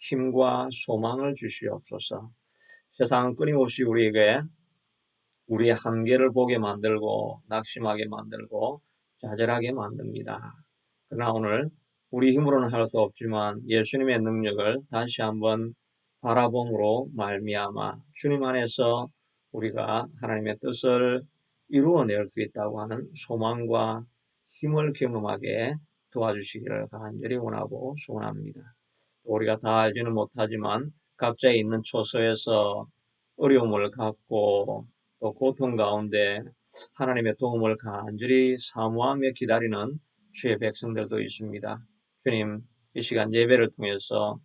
힘과 소망을 주시옵소서. 세상은 끊임없이 우리에게 우리의 한계를 보게 만들고 낙심하게 만들고 좌절하게 만듭니다. 그러나 오늘 우리 힘으로는 할 수 없지만 예수님의 능력을 다시 한번 바라봄으로 말미암아 주님 안에서 우리가 하나님의 뜻을 이루어낼 수 있다고 하는 소망과 힘을 경험하게 도와주시기를 간절히 원하고 소원합니다. 우리가 다 알지는 못하지만 각자의 있는 처소에서 어려움을 갖고 또 고통 가운데 하나님의 도움을 간절히 사모하며 기다리는 주의 백성들도 있습니다. 주님, 이 시간 예배를 통해서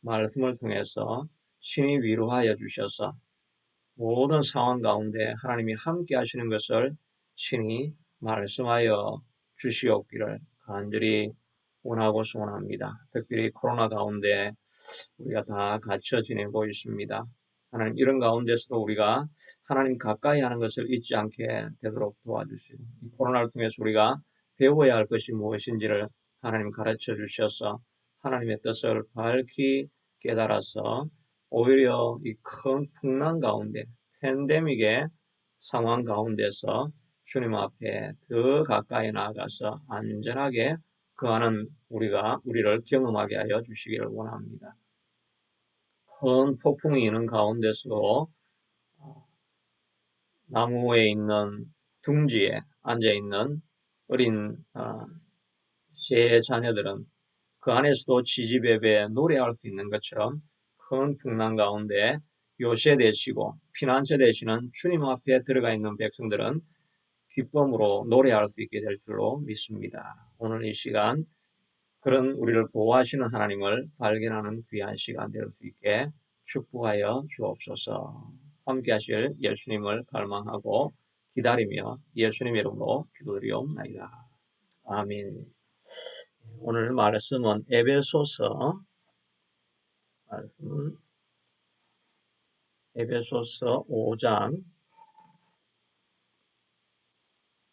말씀을 통해서 신이 위로하여 주셔서 모든 상황 가운데 하나님이 함께 하시는 것을 신이 말씀하여 주시옵기를 간절히 원하고 소원합니다. 특별히 코로나 가운데 우리가 다 갇혀 지내고 있습니다. 하나님 이런 가운데서도 우리가 하나님 가까이 하는 것을 잊지 않게 되도록 도와주시고 이 코로나를 통해서 우리가 배워야 할 것이 무엇인지를 하나님 가르쳐 주셔서 하나님의 뜻을 밝히 깨달아서 오히려 이 큰 풍랑 가운데 팬데믹의 상황 가운데서 주님 앞에 더 가까이 나아가서 안전하게 거하는 우리를 경험하게 하여 주시기를 원합니다. 큰 폭풍이 있는 가운데서도 나무에 있는 둥지에 앉아있는 어린 새 자녀들은 그 안에서도 지지배배 노래할 수 있는 것처럼 큰 풍랑 가운데 요새 되시고 피난처 되시는 주님 앞에 들어가 있는 백성들은 기쁨으로 노래할 수 있게 될 줄로 믿습니다. 오늘 이 시간 그런 우리를 보호하시는 하나님을 발견하는 귀한 시간 될 수 있게 축복하여 주옵소서. 함께 하실 예수님을 갈망하고 기다리며 예수님 이름으로 기도드리옵나이다. 아멘. 오늘 말씀은 에베소서 5장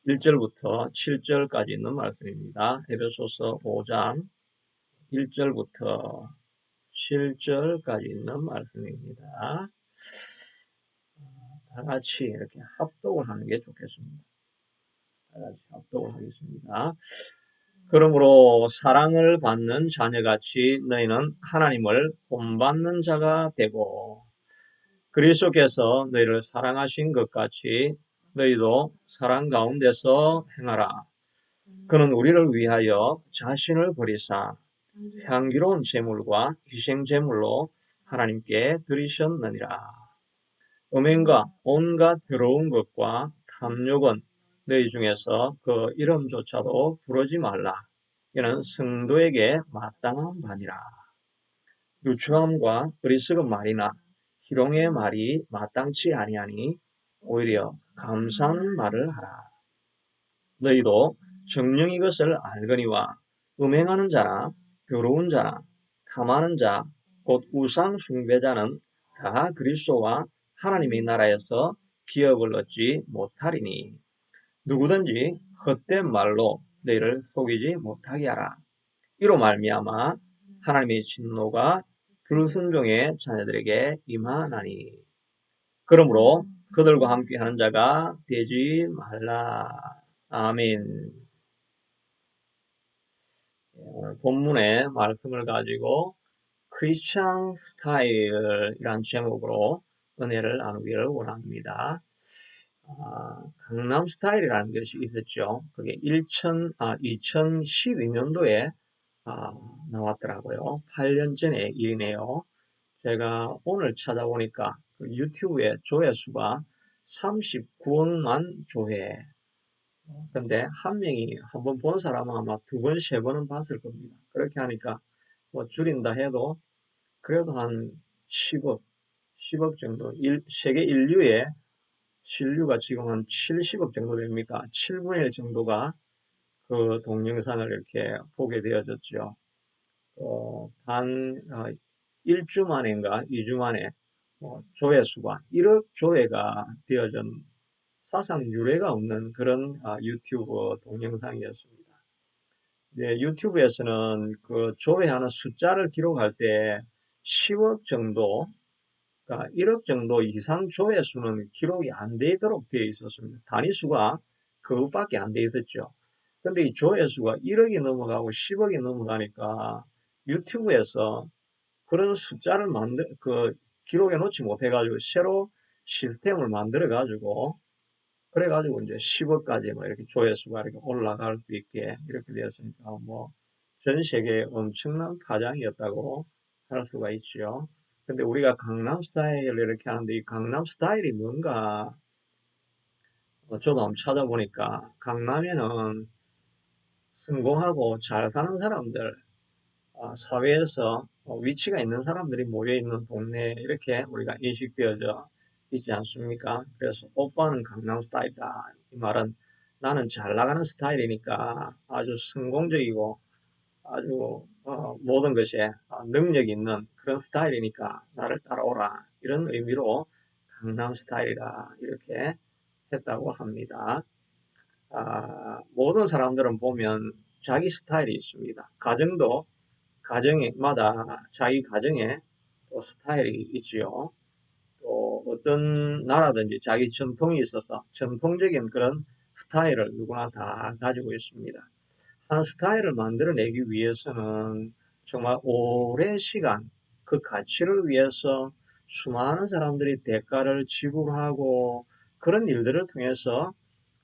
1절부터 7절까지 있는 말씀입니다. 에베소서 5장 1절부터 7절까지 있는 말씀입니다. 다 같이 이렇게 합독을 하는 게 좋겠습니다. 다 같이 합독을 하겠습니다. 그러므로 사랑을 받는 자녀같이 너희는 하나님을 본받는 자가 되고 그리스도께서 너희를 사랑하신 것 같이 너희도 사랑 가운데서 행하라. 그는 우리를 위하여 자신을 버리사 향기로운 제물과 희생 제물로 하나님께 드리셨느니라. 음행과 온갖 더러운 것과 탐욕은 너희 중에서 그 이름조차도 부르지 말라. 이는 성도에게 마땅한 바니라. 유추함과 어리석은 말이나 희롱의 말이 마땅치 아니하니 오히려 감사하는 말을 하라. 너희도 정녕 이것을 알거니와 음행하는 자나 더러운 자나 탐하는 자, 곧 우상 숭배자는 다 그리스도와 하나님의 나라에서 기업을 얻지 못하리니 누구든지 헛된 말로 너희를 속이지 못하게 하라. 이로 말미암아 하나님의 진노가 불순종의 자녀들에게 임하나니 그러므로 그들과 함께하는 자가 되지 말라. 아멘. 오늘 본문의 말씀을 가지고 크리스찬 스타일이란 제목으로 은혜를 나누기를 원합니다. 강남 스타일이라는 것이 있었죠. 그게 2012년도에 나왔더라고요. 8년 전의 일이네요. 제가 오늘 찾아보니까 그 유튜브의 조회수가 39억만 조회. 근데 한 명이 한 번 본 사람은 아마 두 번, 세 번은 봤을 겁니다. 그렇게 하니까 뭐 줄인다 해도 그래도 한 10억 정도, 세계 인류의 신류가 지금 한 70억 정도 됩니까? 7분의 1 정도가 그 동영상을 이렇게 보게 되어졌죠. 한 1주 만인가 2주 만에 조회수가 1억 조회가 되어진 사상 유례가 없는 그런 유튜브 동영상이었습니다. 네, 유튜브에서는 그 조회하는 숫자를 기록할 때 10억 정도, 그러니까 1억 정도 이상 조회수는 기록이 안 되도록 되어 있었습니다. 단위수가 그것밖에 안 돼 있었죠. 근데 이 조회수가 1억이 넘어가고 10억이 넘어가니까 유튜브에서 그런 숫자를 기록해 놓지 못해가지고 새로 시스템을 만들어 가지고 그래가지고 이제 10억까지 뭐 이렇게 조회수가 이렇게 올라갈 수 있게 이렇게 되었으니까 뭐 전 세계에 엄청난 파장이었다고 할 수가 있죠. 근데 우리가 강남 스타일을 이렇게 하는데 이 강남 스타일이 뭔가 저도 한번 찾아보니까 강남에는 성공하고 잘 사는 사람들, 사회에서 위치가 있는 사람들이 모여있는 동네 이렇게 우리가 인식되어져 있지 않습니까? 그래서 오빠는 강남 스타일이다. 이 말은 나는 잘 나가는 스타일이니까 아주 성공적이고 아주 모든 것에 능력 있는 그런 스타일이니까 나를 따라오라. 이런 의미로 강남 스타일이다. 이렇게 했다고 합니다. 모든 사람들은 보면 자기 스타일이 있습니다. 가정마다 자기 가정에 또 스타일이 있지요. 또 어떤 나라든지 자기 전통이 있어서 전통적인 그런 스타일을 누구나 다 가지고 있습니다. 한 스타일을 만들어내기 위해서는 정말 오랜 시간 그 가치를 위해서 수많은 사람들이 대가를 지불하고 그런 일들을 통해서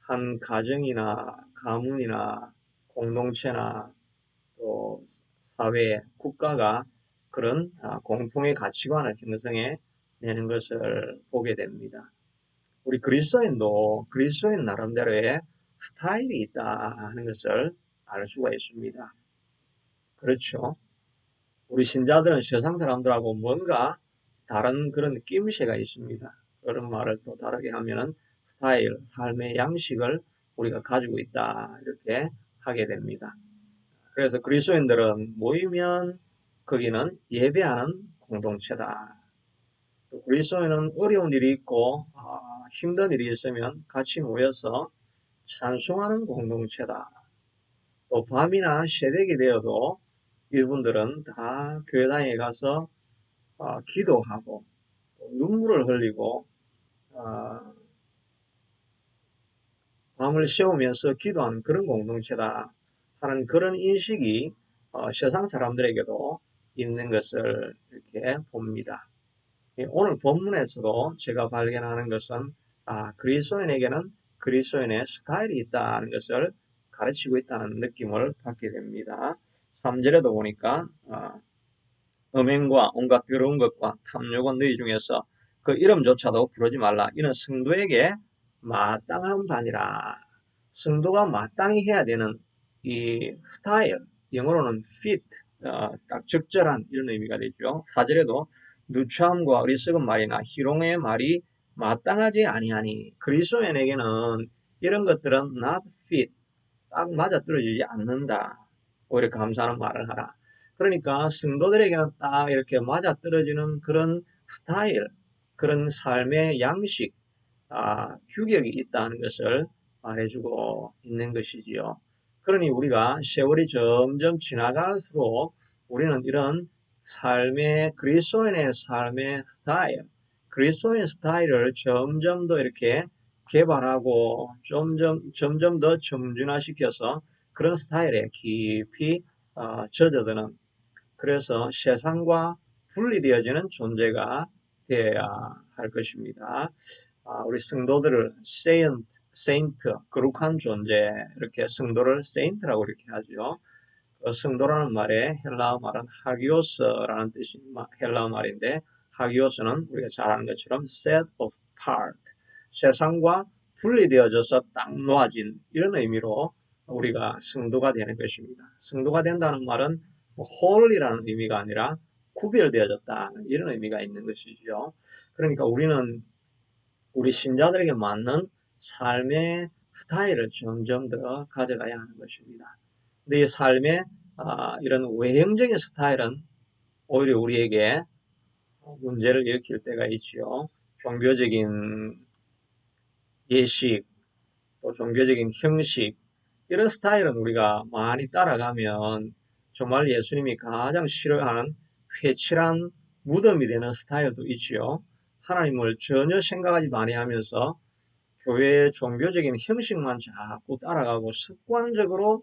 한 가정이나 가문이나 공동체나 또 사회, 국가가 그런 공통의 가치관을 형성해 내는 것을 보게 됩니다. 우리 그리스도인 나름대로의 스타일이 있다 하는 것을 알 수가 있습니다. 그렇죠. 우리 신자들은 세상 사람들하고 뭔가 다른 그런 끼임새가 있습니다. 그런 말을 또 다르게 하면은 스타일, 삶의 양식을 우리가 가지고 있다 이렇게 하게 됩니다. 그래서 그리스도인들은 모이면 거기는 예배하는 공동체다. 또 그리스도인은 어려운 일이 있고 힘든 일이 있으면 같이 모여서 찬송하는 공동체다. 또 밤이나 새벽이 되어도 이분들은 다 교회당에 가서 기도하고 눈물을 흘리고 어, 밤을 새우면서 기도하는 그런 공동체다 하는 그런 인식이 세상 사람들에게도 있는 것을 이렇게 봅니다. 오늘 본문에서도 제가 발견하는 것은 그리스도인에게는 그리스도인의 스타일이 있다는 것을 가르치고 있다는 느낌을 받게 됩니다. 3절에도 보니까 음행과 온갖 더러운 것과 탐욕은 너희 중에서 그 이름조차도 부르지 말라. 이는 성도에게 마땅한 바니라. 성도가 마땅히 해야 되는 이 스타일, 영어로는 fit, 딱 적절한 이런 의미가 되죠. 4절에도 누추함과 어리석은 말이나 희롱의 말이 마땅하지 아니하니 그리스도인에게는 이런 것들은 not fit, 딱 맞아떨어지지 않는다. 오히려 감사하는 말을 하라. 그러니까 성도들에게는 딱 이렇게 맞아떨어지는 그런 스타일, 그런 삶의 양식, 규격이 있다는 것을 말해주고 있는 것이지요. 그러니 우리가 세월이 점점 지나갈수록 우리는 이런 그리스도인의 삶의 스타일, 그리스도인 스타일을 점점 더 이렇게 개발하고 점점 더 점준화시켜서 그런 스타일에 깊이 젖어드는 그래서 세상과 분리되어지는 존재가 되어야 할 것입니다. 우리 성도들을 세인트, 거룩한 존재, 이렇게 성도를 세인트라고 이렇게 하죠. 성도라는 말의 헬라어 말은 하기오스라는 뜻이 헬라어 말인데 하기오스는 우리가 잘 아는 것처럼 set apart, 세상과 분리되어져서 딱 놓아진 이런 의미로 우리가 성도가 되는 것입니다. 성도가 된다는 말은 whole이라는 의미가 아니라 구별되어졌다 이런 의미가 있는 것이죠. 그러니까 우리는 우리 신자들에게 맞는 삶의 스타일을 점점 더 가져가야 하는 것입니다. 근데 이 삶의 이런 외형적인 스타일은 오히려 우리에게 문제를 일으킬 때가 있지요. 종교적인 예식, 또 종교적인 형식, 이런 스타일은 우리가 많이 따라가면 정말 예수님이 가장 싫어하는 회칠한 무덤이 되는 스타일도 있지요. 하나님을 전혀 생각하지도 아니하면서 교회의 종교적인 형식만 자꾸 따라가고 습관적으로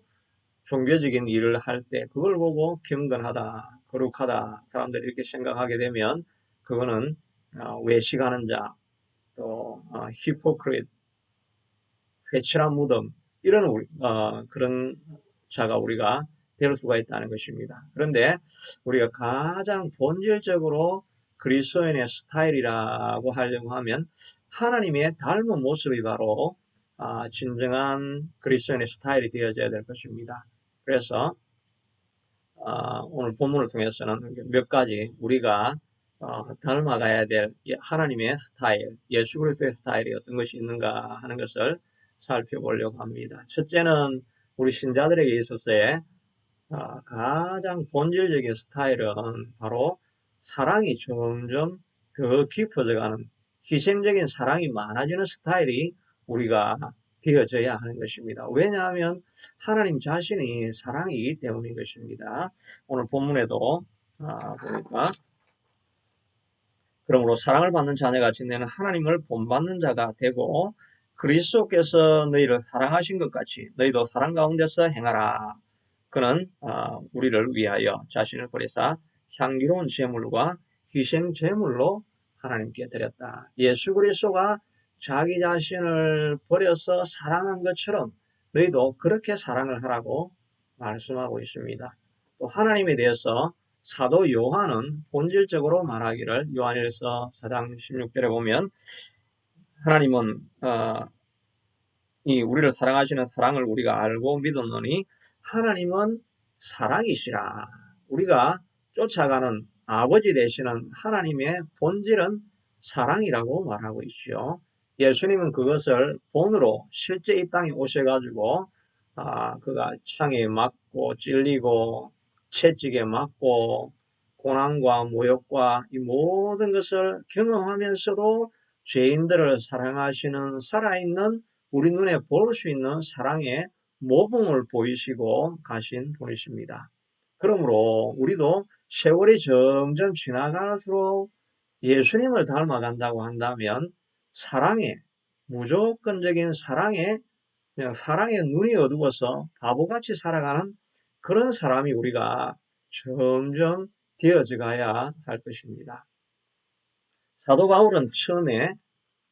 종교적인 일을 할 때 그걸 보고 경건하다, 거룩하다 사람들이 이렇게 생각하게 되면 그거는 외식하는 자, 또 히포크릿, 회칠한 무덤 이런 그런 자가 우리가 될 수가 있다는 것입니다. 그런데 우리가 가장 본질적으로 그리스도인의 스타일이라고 하려고 하면 하나님의 닮은 모습이 바로 진정한 그리스도인의 스타일이 되어져야 될 것입니다. 그래서 오늘 본문을 통해서는 몇 가지 우리가 닮아가야 될 하나님의 스타일, 예수 그리스도의 스타일이 어떤 것이 있는가 하는 것을 살펴보려고 합니다. 첫째는 우리 신자들에게 있어서의 가장 본질적인 스타일은 바로 사랑이 점점 더 깊어져가는 희생적인 사랑이 많아지는 스타일이 우리가 되어져야 하는 것입니다. 왜냐하면 하나님 자신이 사랑이기 때문인 것입니다. 오늘 본문에도 보니까 그러므로 사랑을 받는 자녀가 지내는 하나님을 본받는 자가 되고 그리스도께서 너희를 사랑하신 것 같이 너희도 사랑 가운데서 행하라. 그는 우리를 위하여 자신을 버리사 향기로운 제물과 희생 제물로 하나님께 드렸다. 예수 그리스도가 자기 자신을 버려서 사랑한 것처럼 너희도 그렇게 사랑을 하라고 말씀하고 있습니다. 또 하나님에 대해서 사도 요한은 본질적으로 말하기를 요한일서 4장 16절에 보면 하나님은 이 우리를 사랑하시는 사랑을 우리가 알고 믿었노니 하나님은 사랑이시라. 우리가 쫓아가는 아버지 되시는 하나님의 본질은 사랑이라고 말하고 있죠. 예수님은 그것을 본으로 실제 이 땅에 오셔가지고 그가 창에 맞고 찔리고 채찍에 맞고 고난과 모욕과 이 모든 것을 경험하면서도 죄인들을 사랑하시는 살아있는 우리 눈에 볼 수 있는 사랑의 모범을 보이시고 가신 분이십니다. 그러므로 우리도 세월이 점점 지나갈수록 예수님을 닮아간다고 한다면 사랑의 무조건적인 사랑에 그냥 사랑의 눈이 어두워서 바보같이 살아가는 그런 사람이 우리가 점점 되어져 가야 할 것입니다. 사도 바울은 처음에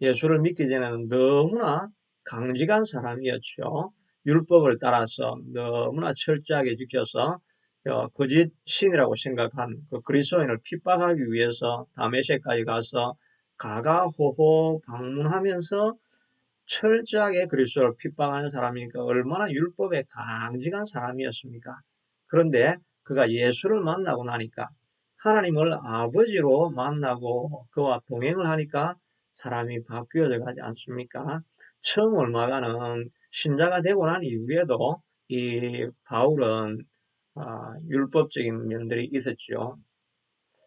예수를 믿기 전에는 너무나 강직한 사람이었죠. 율법을 따라서 너무나 철저하게 지켜서 거짓 신이라고 생각한 그 그리스도인을 핍박하기 위해서 다메섹까지 가서 가가호호 방문하면서 철저하게 그리스도를 핍박하는 사람이니까 얼마나 율법에 강직한 사람이었습니까? 그런데 그가 예수를 만나고 나니까 하나님을 아버지로 만나고 그와 동행을 하니까 사람이 바뀌어져 가지 않습니까? 처음 얼마간은 신자가 되고 난 이후에도 이 바울은 율법적인 면들이 있었죠.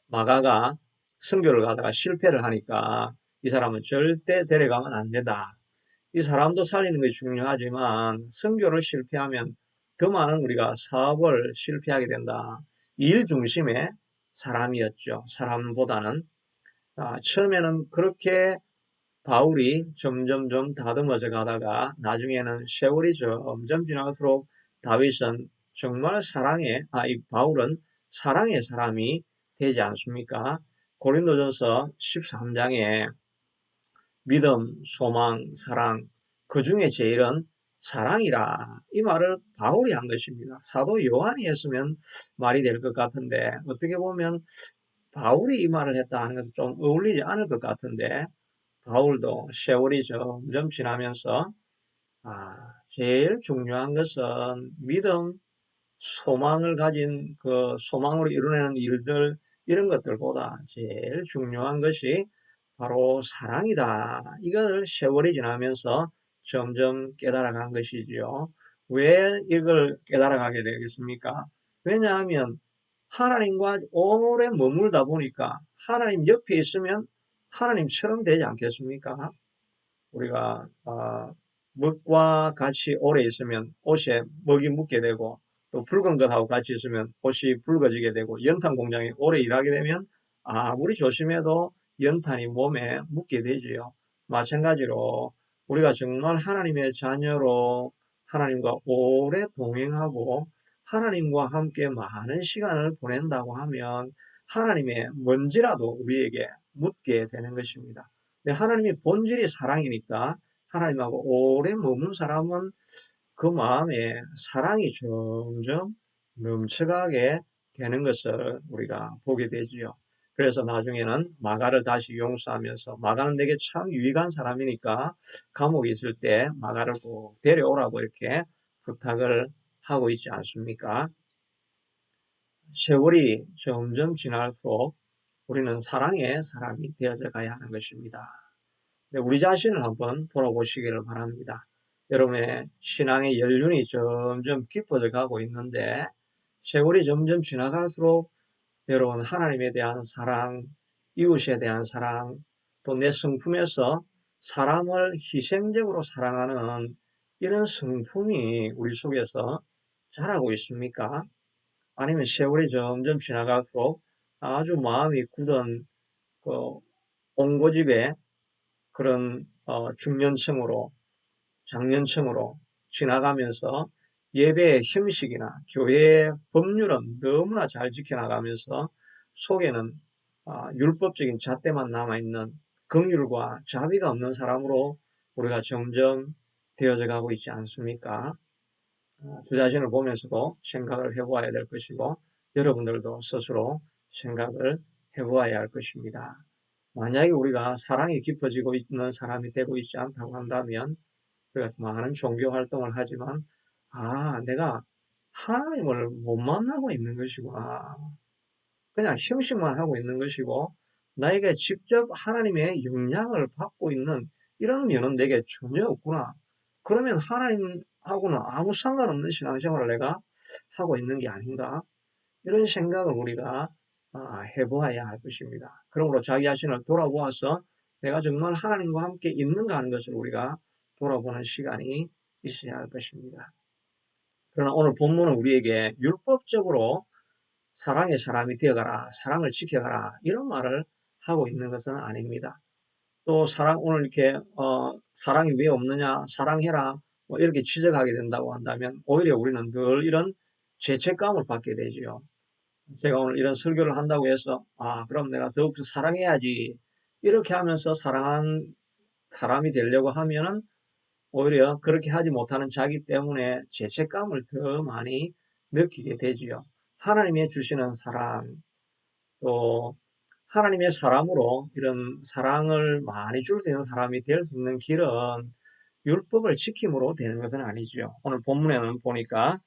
마가가 선교를 가다가 실패를 하니까 이 사람은 절대 데려가면 안 된다. 이 사람도 살리는 것이 중요하지만 선교를 실패하면 더 많은 우리가 사업을 실패하게 된다. 일 중심의 사람이었죠. 사람보다는 처음에는 그렇게 바울이 점점점 다듬어져 가다가 나중에는 세월이 점점 지날수록 다윗은 정말 이 바울은 사랑의 사람이 되지 않습니까? 고린도전서 13장에 믿음, 소망, 사랑, 그 중에 제일은 사랑이라. 이 말을 바울이 한 것입니다. 사도 요한이 했으면 말이 될 것 같은데, 어떻게 보면 바울이 이 말을 했다 하는 것은 좀 어울리지 않을 것 같은데, 바울도 세월이 점점 지나면서, 제일 중요한 것은 믿음, 소망을 가진 그 소망으로 이루어내는 일들, 이런 것들보다 제일 중요한 것이 바로 사랑이다. 이걸 세월이 지나면서 점점 깨달아간 것이지요. 왜 이걸 깨달아가게 되겠습니까? 왜냐하면 하나님과 오래 머물다 보니까 하나님 옆에 있으면 하나님처럼 되지 않겠습니까? 우리가 먹과 같이 오래 있으면 옷에 먹이 묻게 되고 또 붉은 것하고 같이 있으면 옷이 붉어지게 되고 연탄 공장에 오래 일하게 되면 아무리 조심해도 연탄이 몸에 묻게 되지요. 마찬가지로 우리가 정말 하나님의 자녀로 하나님과 오래 동행하고 하나님과 함께 많은 시간을 보낸다고 하면 하나님의 뭔지라도 우리에게 묻게 되는 것입니다. 근데 하나님의 본질이 사랑이니까 하나님하고 오래 머문 사람은 그 마음에 사랑이 점점 넘쳐가게 되는 것을 우리가 보게 되지요. 그래서 나중에는 마가를 다시 용서하면서, 마가는 내게 참 유익한 사람이니까 감옥에 있을 때 마가를 꼭 데려오라고 이렇게 부탁을 하고 있지 않습니까? 세월이 점점 지날수록 우리는 사랑의 사람이 되어져 가야 하는 것입니다. 우리 자신을 한번 돌아보시기를 바랍니다. 여러분의 신앙의 연륜이 점점 깊어져 가고 있는데 세월이 점점 지나갈수록 여러분 하나님에 대한 사랑, 이웃에 대한 사랑, 또 내 성품에서 사람을 희생적으로 사랑하는 이런 성품이 우리 속에서 자라고 있습니까? 아니면 세월이 점점 지나갈수록 아주 마음이 굳은 그 옹고집에 그런 중년층으로 장년층으로 지나가면서 예배의 형식이나 교회의 법률은 너무나 잘 지켜나가면서 속에는 율법적인 잣대만 남아있는 긍휼과 자비가 없는 사람으로 우리가 점점 되어져 가고 있지 않습니까? 그 자신을 보면서도 생각을 해보아야 될 것이고 여러분들도 스스로 생각을 해보아야 할 것입니다. 만약에 우리가 사랑이 깊어지고 있는 사람이 되고 있지 않다고 한다면 우리가 많은 종교 활동을 하지만 내가 하나님을 못 만나고 있는 것이구나. 그냥 형식만 하고 있는 것이고 나에게 직접 하나님의 영향을 받고 있는 이런 면은 내게 전혀 없구나. 그러면 하나님하고는 아무 상관없는 신앙생활을 내가 하고 있는 게 아닌가? 이런 생각을 우리가 해보아야 할 것입니다. 그러므로 자기 자신을 돌아보아서 내가 정말 하나님과 함께 있는가 하는 것을 우리가 돌아보는 시간이 있어야 할 것입니다. 그러나 오늘 본문은 우리에게 율법적으로 사랑의 사람이 되어가라, 사랑을 지켜가라 이런 말을 하고 있는 것은 아닙니다. 또 오늘 이렇게 사랑이 왜 없느냐, 사랑해라 뭐 이렇게 지적하게 된다고 한다면 오히려 우리는 늘 이런 죄책감을 받게 되지요. 제가 오늘 이런 설교를 한다고 해서 그럼 내가 더욱더 사랑해야지 이렇게 하면서 사랑한 사람이 되려고 하면은 오히려 그렇게 하지 못하는 자기 때문에 죄책감을 더 많이 느끼게 되지요. 하나님의 주시는 사랑, 또 하나님의 사람으로 이런 사랑을 많이 줄 수 있는 사람이 될 수 있는 길은 율법을 지킴으로 되는 것은 아니죠. 오늘 본문에는 보니까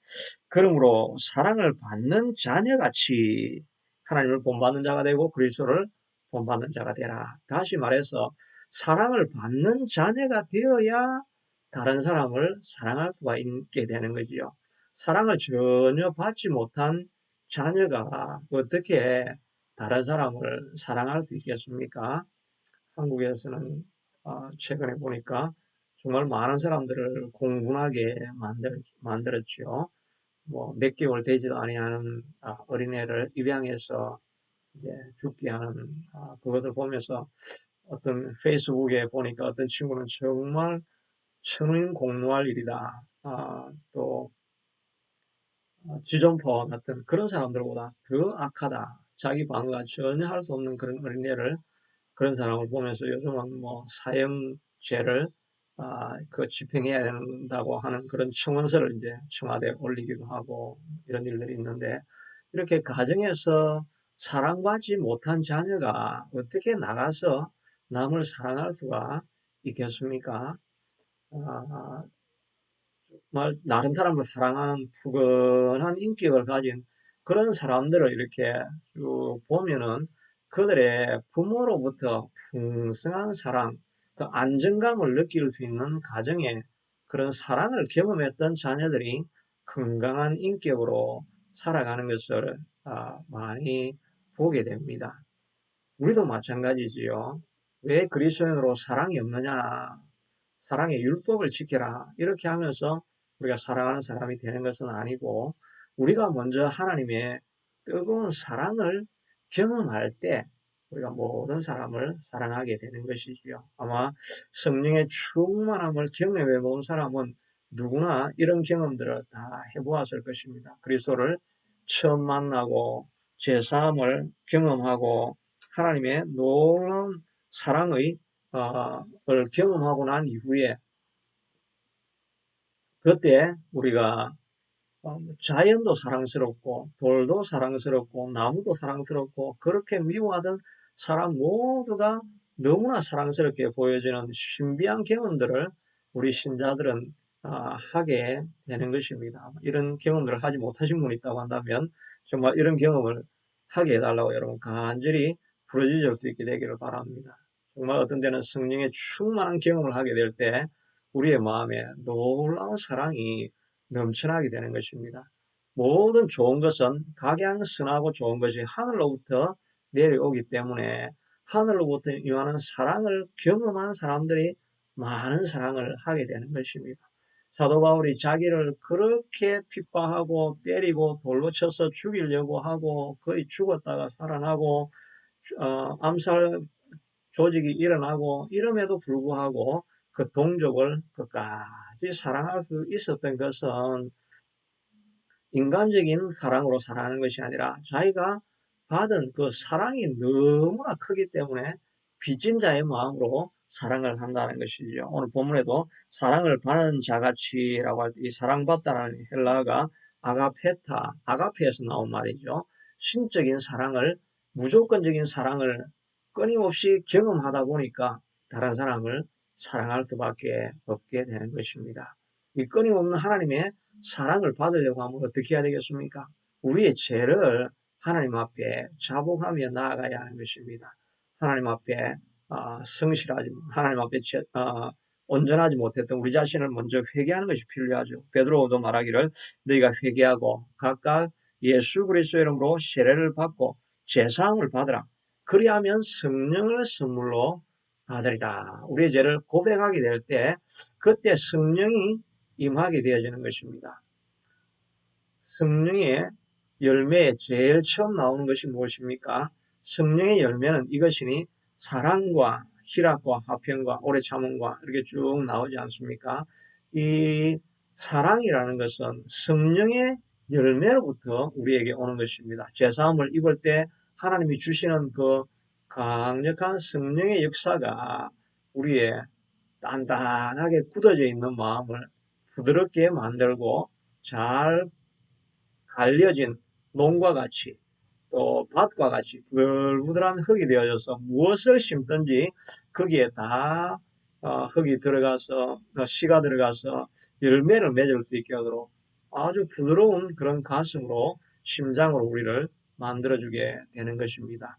그러므로 사랑을 받는 자녀같이 하나님을 본받는 자가 되고 그리스도를 본받는 자가 되라. 다시 말해서 사랑을 받는 자녀가 되어야 다른 사람을 사랑할 수가 있게 되는 거지요. 사랑을 전혀 받지 못한 자녀가 어떻게 다른 사람을 사랑할 수 있겠습니까? 한국에서는 최근에 보니까 정말 많은 사람들을 공분하게 만들었죠. 뭐 몇 개월 되지도 아니하는 어린애를 입양해서 이제 죽게 하는 그것을 보면서 어떤 페이스북에 보니까 어떤 친구는 정말 천인 공노할 일이다. 또 지존파와 같은 그런 사람들보다 더 악하다. 자기 방어가 전혀 할 수 없는 그런 어린애를 그런 사람을 보면서 요즘은 뭐 사형죄를 그 집행해야 된다고 하는 그런 청원서를 이제 청와대에 올리기도 하고 이런 일들이 있는데 이렇게 가정에서 사랑받지 못한 자녀가 어떻게 나가서 남을 사랑할 수가 있겠습니까? 아, 정말 다른 사람을 사랑하는 푸근한 인격을 가진 그런 사람들을 이렇게 쭉 보면은 그들의 부모로부터 풍성한 사랑, 그 안정감을 느낄 수 있는 가정에 그런 사랑을 경험했던 자녀들이 건강한 인격으로 살아가는 것을 많이 보게 됩니다. 우리도 마찬가지지요. 왜 그리스도인으로 사랑이 없느냐? 사랑의 율법을 지켜라. 이렇게 하면서 우리가 사랑하는 사람이 되는 것은 아니고 우리가 먼저 하나님의 뜨거운 사랑을 경험할 때 우리가 모든 사람을 사랑하게 되는 것이지요. 아마 성령의 충만함을 경험해 본 사람은 누구나 이런 경험들을 다 해보았을 것입니다. 그리스도를 처음 만나고 제사함을 경험하고 하나님의 놀라운 사랑의 을 경험하고 난 이후에 그때 우리가 자연도 사랑스럽고 돌도 사랑스럽고 나무도 사랑스럽고 그렇게 미워하던 사람 모두가 너무나 사랑스럽게 보여지는 신비한 경험들을 우리 신자들은 하게 되는 것입니다. 이런 경험들을 하지 못하신 분이 있다고 한다면 정말 이런 경험을 하게 해달라고 여러분 간절히 부르짖을 수 있게 되기를 바랍니다. 정말 어떤 때는 성령의 충만한 경험을 하게 될 때 우리의 마음에 놀라운 사랑이 넘쳐나게 되는 것입니다. 모든 좋은 것은 각양선하고 좋은 것이 하늘로부터 내려오기 때문에 하늘로부터 임하는 사랑을 경험한 사람들이 많은 사랑을 하게 되는 것입니다. 사도 바울이 자기를 그렇게 핍박하고 때리고 돌로 쳐서 죽이려고 하고 거의 죽었다가 살아나고 암살 조직이 일어나고 이럼에도 불구하고 그 동족을 끝까지 사랑할 수 있었던 것은 인간적인 사랑으로 사랑하는 것이 아니라 자기가 받은 그 사랑이 너무나 크기 때문에 빚진 자의 마음으로 사랑을 한다는 것이죠. 오늘 본문에도 사랑을 받는 자같이라고 할 때 이 사랑받다라는 헬라어가 아가페타, 아가페에서 나온 말이죠. 신적인 사랑을, 무조건적인 사랑을 끊임없이 경험하다 보니까 다른 사람을 사랑할 수밖에 없게 되는 것입니다. 이 끊임없는 하나님의 사랑을 받으려고 하면 어떻게 해야 되겠습니까? 우리의 죄를 하나님 앞에 자복하며 나아가야 하는 것입니다. 하나님 앞에 성실하지, 하나님 앞에 온전하지 못했던 우리 자신을 먼저 회개하는 것이 필요하죠. 베드로도 말하기를 너희가 회개하고 각각 예수 그리스도의 이름으로 세례를 받고 제사함을 받으라. 그리하면 성령을 선물로 받으리라. 우리의 죄를 고백하게 될 때 그때 성령이 임하게 되어지는 것입니다. 성령의 열매에 제일 처음 나오는 것이 무엇입니까? 성령의 열매는 이것이니 사랑과 희락과 화평과 오래 참음과 이렇게 쭉 나오지 않습니까? 이 사랑이라는 것은 성령의 열매로부터 우리에게 오는 것입니다. 제사함을 입을 때 하나님이 주시는 그 강력한 성령의 역사가 우리의 단단하게 굳어져 있는 마음을 부드럽게 만들고 잘 갈려진 농과 같이 또 밭과 같이 부들부들한 흙이 되어져서 무엇을 심든지 거기에 다 흙이 들어가서 씨가 들어가서 열매를 맺을 수 있게 하도록 아주 부드러운 그런 가슴으로 심장으로 우리를 만들어주게 되는 것입니다.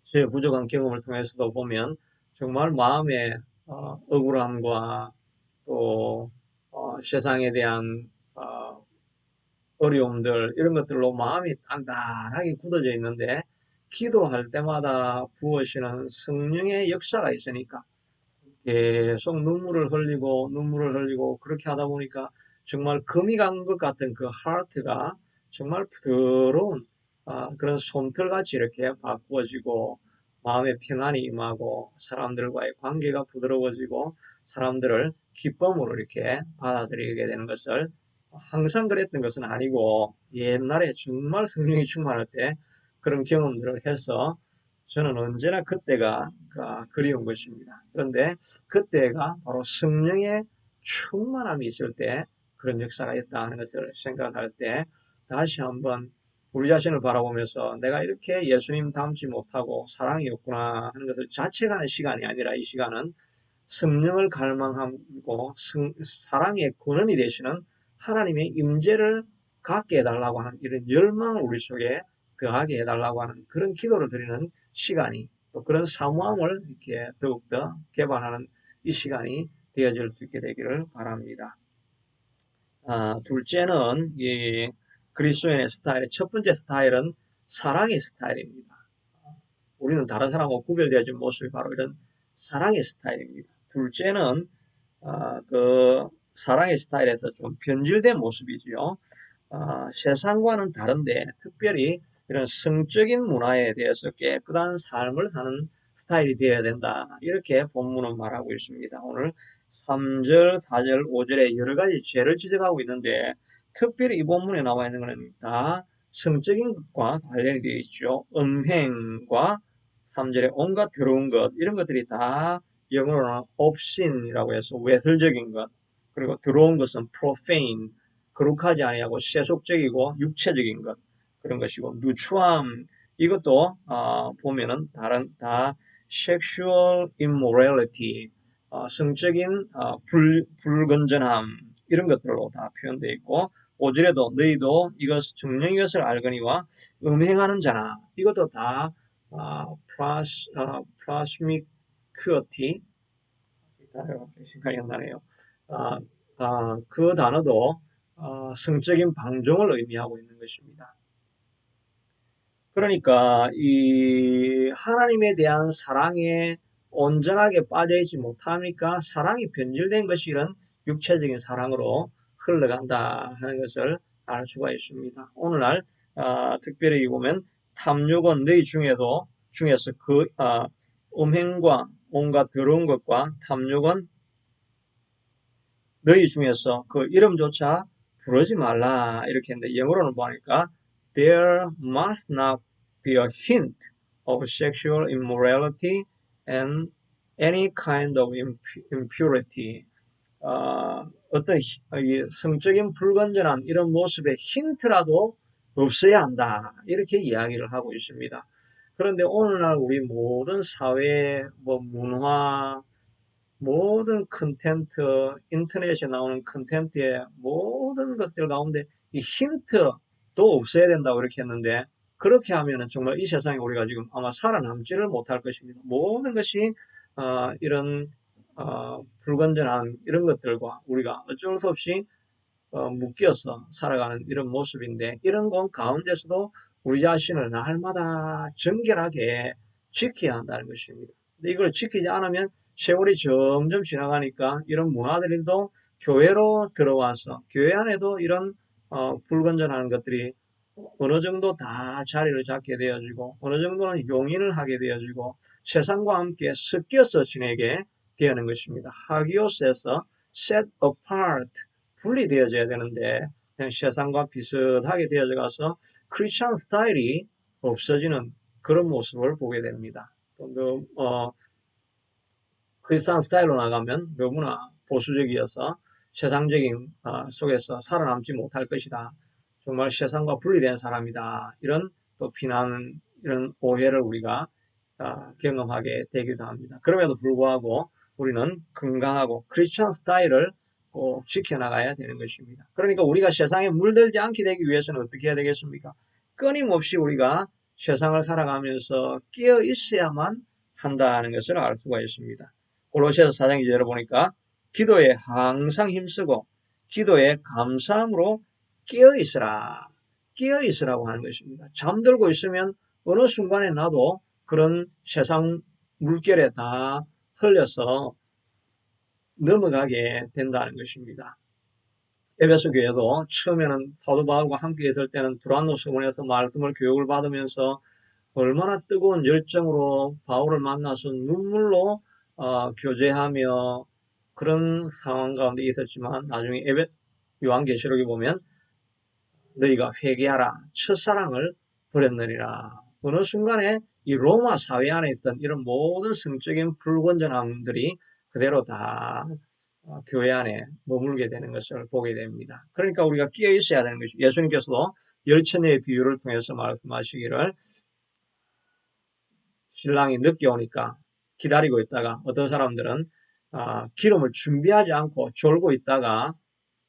제 부족한 경험을 통해서도 보면 정말 마음의 억울함과 또 세상에 대한 어려움들 이런 것들로 마음이 단단하게 굳어져 있는데 기도할 때마다 부어지는 성령의 역사가 있으니까 계속 눈물을 흘리고 그렇게 하다 보니까 정말 금이 간 것 같은 그 하트가 정말 부드러운 그런 솜털같이 이렇게 바꾸어지고 마음의 평안이 임하고 사람들과의 관계가 부드러워지고 사람들을 기쁨으로 이렇게 받아들이게 되는 것을 항상 그랬던 것은 아니고 옛날에 정말 성령이 충만할 때 그런 경험들을 해서 저는 언제나 그때가 그리운 것입니다. 그런데 그때가 바로 성령의 충만함이 있을 때 그런 역사가 있다는 것을 생각할 때 다시 한번 우리 자신을 바라보면서 내가 이렇게 예수님 닮지 못하고 사랑이 없구나 하는 것을 자책하는 시간이 아니라 이 시간은 성령을 갈망하고 사랑의 근원이 되시는 하나님의 임재를 갖게 해달라고 하는 이런 열망을 우리 속에 더하게 해달라고 하는 그런 기도를 드리는 시간이 또 그런 사모함을 이렇게 더욱더 개발하는 이 시간이 되어질 수 있게 되기를 바랍니다. 둘째는 이 그리스도인의 스타일의 첫 번째 스타일은 사랑의 스타일입니다. 우리는 다른 사람하고 구별되어진 모습이 바로 이런 사랑의 스타일입니다. 둘째는 그 사랑의 스타일에서 좀 변질된 모습이지요. 세상과는 다른데 특별히 이런 성적인 문화에 대해서 깨끗한 삶을 사는 스타일이 되어야 된다. 이렇게 본문은 말하고 있습니다. 오늘 3절, 4절, 5절에 여러 가지 죄를 지적하고 있는데 특별히 이 본문에 나와 있는 것은 다 성적인 것과 관련이 되어 있죠. 음행과 3절에 온갖 더러운 것 이런 것들이 다 영어로는 obscene이라고 해서 외설적인 것 그리고 더러운 것은 profane 거룩하지 아니하고 세속적이고 육체적인 것 그런 것이고 누추함 이것도 보면은 다른 다 sexual immorality 성적인 불건전함 이런 것들로 다 표현되어 있고 5절에도 너희도 정령 이것을 알거니와 음행하는 자나 이것도 다 promiscuity 생각이 안 나네요. 그 단어도 성적인 방종을 의미하고 있는 것입니다. 그러니까 이 하나님에 대한 사랑에 온전하게 빠져있지 못하니까 사랑이 변질된 것이 이런 육체적인 사랑으로 흘러간다 하는 것을 알 수가 있습니다. 오늘날 특별히 보면 탐욕은 너희 중에서 그 음행과 온갖 더러운 것과 탐욕은 너희 중에서 그 이름조차 부르지 말라 이렇게 했는데 영어로는 보니까 there must not be a hint of sexual immorality and any kind of impurity. 어떤 성적인 불건전한 이런 모습의 힌트라도 없어야 한다 이렇게 이야기를 하고 있습니다. 그런데 오늘날 우리 모든 사회, 문화, 모든 컨텐트, 인터넷에 나오는 컨텐츠의 모든 것들 가운데 이 힌트도 없어야 된다고 이렇게 했는데 그렇게 하면은 정말 이 세상에 우리가 지금 아마 살아남지를 못할 것입니다. 모든 것이 이런 불건전한 이런 것들과 우리가 어쩔 수 없이 묶여서 살아가는 이런 모습인데 이런 것 가운데서도 우리 자신을 날마다 정결하게 지켜야 한다는 것입니다. 이걸 지키지 않으면 세월이 점점 지나가니까 이런 문화들도 교회로 들어와서 교회 안에도 이런 불건전한 것들이 어느 정도 다 자리를 잡게 되어지고 어느 정도는 용인을 하게 되어지고 세상과 함께 섞여서 지내게 되는 것입니다. 하기오스에서 set apart 분리되어져야 되는데 그냥 세상과 비슷하게 되어져 가서 크리스천 스타일이 없어지는 그런 모습을 보게 됩니다. 크리스천 스타일로 나가면 너무나 보수적이어서 세상적인 속에서 살아남지 못할 것이다. 정말 세상과 분리된 사람이다. 이런 또 비난, 이런 오해를 우리가 경험하게 되기도 합니다. 그럼에도 불구하고 우리는 건강하고 크리스천 스타일을 꼭 지켜나가야 되는 것입니다. 그러니까 우리가 세상에 물들지 않게 되기 위해서는 어떻게 해야 되겠습니까? 끊임없이 우리가 세상을 살아가면서 깨어 있어야만 한다는 것을 알 수가 있습니다. 골로새서 4장 2절을 보니까 기도에 항상 힘쓰고 기도에 감사함으로 깨어 있으라. 깨어 있으라고 하는 것입니다. 잠들고 있으면 어느 순간에 나도 그런 세상 물결에 다 흘려서 넘어가게 된다는 것입니다. 에베소 교회도 처음에는 사도 바울과 함께 있을 때는 두란노 서원에서 말씀을 교육을 받으면서 얼마나 뜨거운 열정으로 바울을 만나서 눈물로 교제하며 그런 상황 가운데 있었지만 나중에 요한계시록에 보면 너희가 회개하라 첫사랑을 버렸느니라. 어느 순간에 이 로마 사회 안에 있던 이런 모든 성적인 불건전함들이 그대로 다 교회 안에 머물게 되는 것을 보게 됩니다. 그러니까 우리가 끼어 있어야 되는 것이 예수님께서도 열처녀의 비유를 통해서 말씀하시기를 신랑이 늦게 오니까 기다리고 있다가 어떤 사람들은 기름을 준비하지 않고 졸고 있다가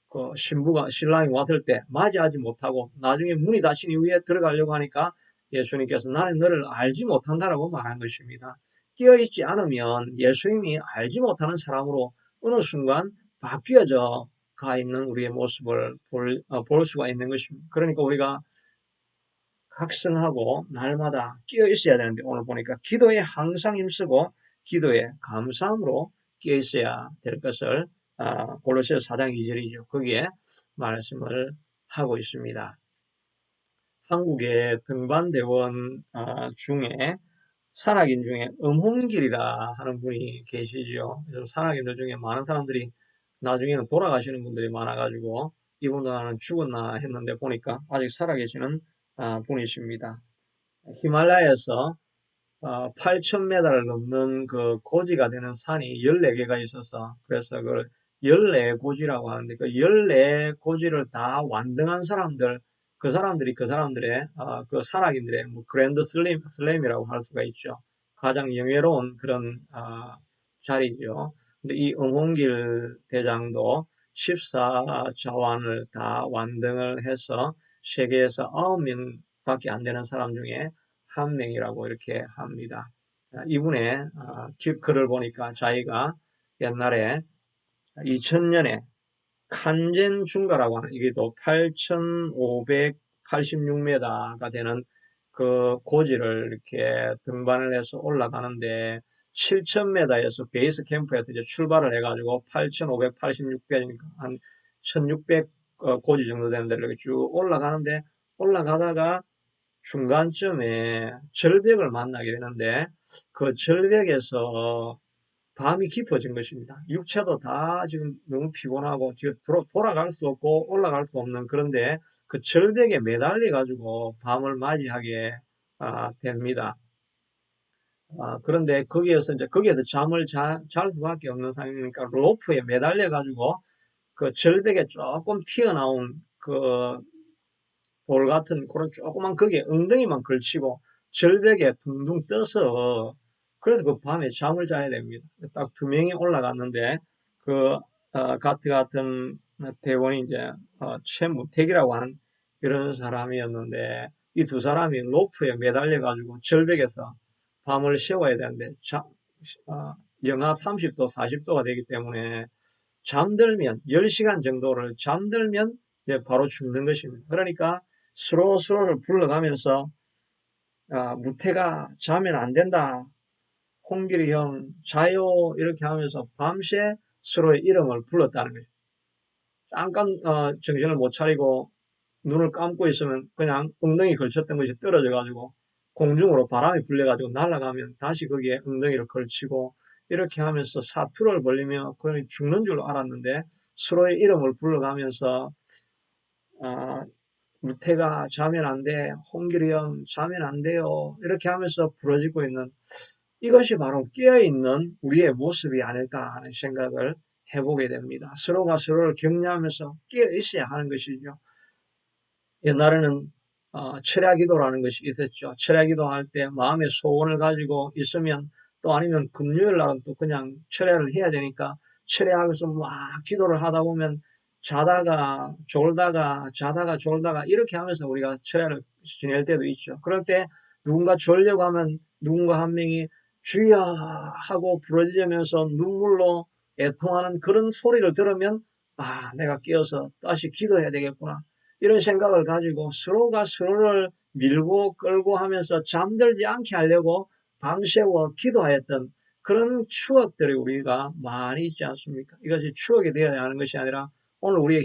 그 신랑이 왔을 때 맞이하지 못하고 나중에 문이 닫힌 이후에 들어가려고 하니까 예수님께서 나는 너를 알지 못한다라고 말한 것입니다. 끼어있지 않으면 예수님이 알지 못하는 사람으로 어느 순간 바뀌어져 가 있는 우리의 모습을 볼 수가 있는 것입니다. 그러니까 우리가 각성하고 날마다 끼어 있어야 되는데 오늘 보니까 기도에 항상 힘쓰고 기도에 감사함으로 끼어 있어야 될 것을 골로새서 4장 2절이죠. 거기에 말씀을 하고 있습니다. 한국의 등반대원 중에 산악인 중에 음홍길이라 하는 분이 계시죠. 산악인들 중에 많은 사람들이 나중에는 돌아가시는 분들이 많아가지고 이분도 나는 죽었나 했는데 보니까 아직 살아계시는 분이십니다. 히말라야에서 8,000m를 넘는 그 고지가 되는 산이 14개가 있어서 그래서 그걸 14고지라고 하는데 그 14고지를 다 완등한 사람들 그 사람들이 그 사람들의 그 산악인들의 뭐 그랜드 슬램이라고 할 수가 있죠. 가장 영예로운 그런 자리죠. 근데 이 응홍길 대장도 14자완을 다 완등을 해서 세계에서 9명밖에 안 되는 사람 중에 한 명이라고 이렇게 합니다. 이분의 글을 보니까 자기가 옛날에 2000년에 칸젠 중가라고 하는 이게 또 8,586m가 되는 그 고지를 이렇게 등반을 해서 올라가는데 7,000m에서 베이스 캠프에서 이제 출발을 해가지고 8,586배니까 한 1,600 고지 정도 되는 데를 이렇게 쭉 올라가는데 올라가다가 중간쯤에 절벽을 만나게 되는데 그 절벽에서 밤이 깊어진 것입니다. 육체도 다 지금 너무 피곤하고 지금 돌아갈 수도 없고 올라갈 수 없는 그런데 그 절벽에 매달려 가지고 밤을 맞이하게 됩니다. 그런데 거기에서 잠을 잘 수밖에 없는 상황이니까 로프에 매달려 가지고 그 절벽에 조금 튀어나온 그 돌 같은 그런 조그만 거기에 엉덩이만 걸치고 절벽에 둥둥 떠서 그래서 그 밤에 잠을 자야 됩니다. 딱 2명이 올라갔는데 그 가트 같은 대원이 이제 최무택이라고 하는 이런 사람이었는데 이 두 사람이 로프에 매달려 가지고 절벽에서 밤을 새워야 되는데 영하 30도 40도가 되기 때문에 잠들면 10시간 정도를 잠들면 이제 바로 죽는 것입니다. 그러니까 서로를 불러가면서 무태가 자면 안 된다. 홍길이 형 자요 이렇게 하면서 밤새 서로의 이름을 불렀다는 거죠. 잠깐 정신을 못 차리고 눈을 감고 있으면 그냥 엉덩이 걸쳤던 것이 떨어져 가지고 공중으로 바람이 불려 가지고 날아가면 다시 거기에 엉덩이를 걸치고 이렇게 하면서 사투를 벌리며 거의 죽는 줄 알았는데 서로의 이름을 불러가면서 무태가 자면 안 돼. 홍길이 형 자면 안 돼요. 이렇게 하면서 부러지고 있는 이것이 바로 깨어있는 우리의 모습이 아닐까 하는 생각을 해보게 됩니다. 서로가 서로를 격려하면서 깨어있어야 하는 것이죠. 옛날에는 철야기도라는 것이 있었죠. 철야기도 할 때 마음의 소원을 가지고 있으면 또 아니면 금요일 날은 또 그냥 철야를 해야 되니까 철야하면서 막 기도를 하다 보면 자다가 졸다가 자다가 졸다가 이렇게 하면서 우리가 철야를 지낼 때도 있죠. 그럴 때 누군가 졸려고 하면 누군가 한 명이 주여 하고 부르짖으면서 눈물로 애통하는 그런 소리를 들으면 내가 깨어서 다시 기도해야 되겠구나. 이런 생각을 가지고 서로가 서로를 밀고 끌고 하면서 잠들지 않게 하려고 밤새워 기도하였던 그런 추억들이 우리가 많이 있지 않습니까? 이것이 추억이 되어야 하는 것이 아니라 오늘 우리의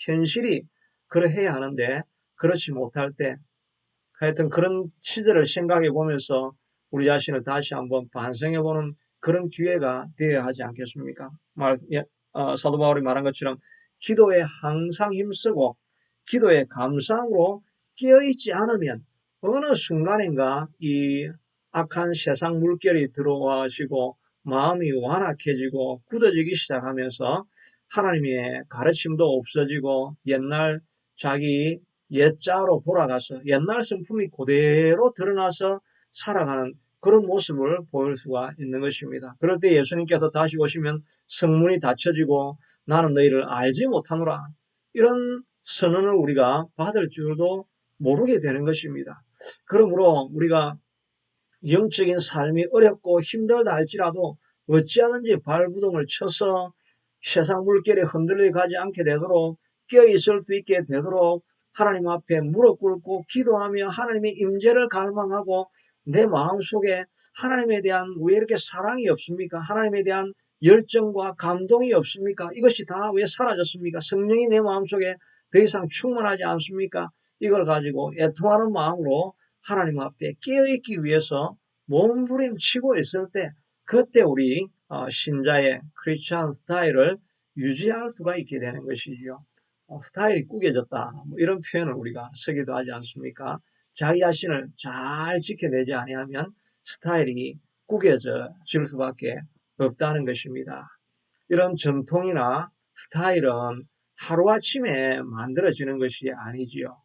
현실이 그러해야 하는데 그렇지 못할 때 하여튼 그런 시절을 생각해 보면서 우리 자신을 다시 한번 반성해 보는 그런 기회가 되어야 하지 않겠습니까? 사도 바울이 말한 것처럼 기도에 항상 힘쓰고 기도의 감상으로 깨어있지 않으면 어느 순간인가 이 악한 세상 물결이 들어와시고 마음이 완악해지고 굳어지기 시작하면서 하나님의 가르침도 없어지고 옛날 자기 옛자로 돌아가서 옛날 성품이 그대로 드러나서 살아가는 그런 모습을 보일 수가 있는 것입니다. 그럴 때 예수님께서 다시 오시면 성문이 닫혀지고 나는 너희를 알지 못하노라 이런 선언을 우리가 받을 줄도 모르게 되는 것입니다. 그러므로 우리가 영적인 삶이 어렵고 힘들다 할지라도 어찌하든지 발부동을 쳐서 세상 물결에 흔들려 가지 않게 되도록 깨어있을 수 있게 되도록 하나님 앞에 무릎 꿇고 기도하며 하나님의 임재를 갈망하고 내 마음속에 하나님에 대한 왜 이렇게 사랑이 없습니까? 하나님에 대한 열정과 감동이 없습니까? 이것이 다 왜 사라졌습니까? 성령이 내 마음속에 더 이상 충만하지 않습니까? 이걸 가지고 애통하는 마음으로 하나님 앞에 깨어있기 위해서 몸부림치고 있을 때 그때 우리 신자의 크리스찬 스타일을 유지할 수가 있게 되는 것이지요. 스타일이 구겨졌다 이런 표현을 우리가 쓰기도 하지 않습니까? 자기 자신을 잘 지켜내지 아니하면 스타일이 구겨질 수밖에 없다는 것입니다. 이런 전통이나 스타일은 하루아침에 만들어지는 것이 아니지요.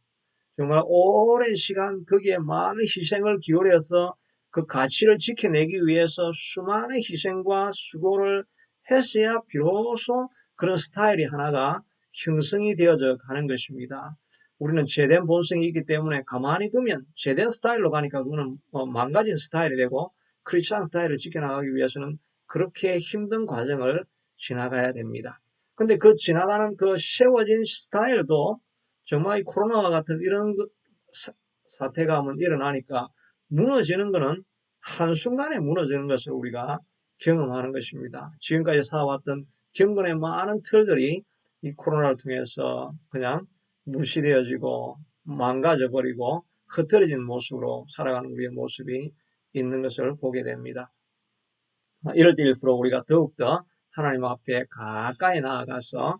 정말 오랜 시간 거기에 많은 희생을 기울여서 그 가치를 지켜내기 위해서 수많은 희생과 수고를 했어야 비로소 그런 스타일이 하나가 형성이 되어져 가는 것입니다. 우리는 죄된 본성이 있기 때문에 가만히 두면 죄된 스타일로 가니까 그거는 망가진 스타일이 되고 크리스찬 스타일을 지켜나가기 위해서는 그렇게 힘든 과정을 지나가야 됩니다. 근데 그 지나가는 그 세워진 스타일도 정말 이 코로나와 같은 이런 사태가 한번 일어나니까 무너지는 것은 한순간에 무너지는 것을 우리가 경험하는 것입니다. 지금까지 살아왔던 경건의 많은 틀들이 이 코로나를 통해서 그냥 무시되어지고 망가져버리고 흐트러진 모습으로 살아가는 우리의 모습이 있는 것을 보게 됩니다. 이럴 때일수록 우리가 더욱더 하나님 앞에 가까이 나아가서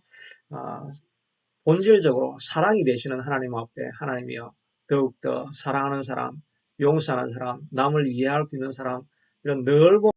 본질적으로 사랑이 되시는 하나님 앞에 하나님이여 더욱더 사랑하는 사람, 용서하는 사람, 남을 이해할 수 있는 사람 이런 넓은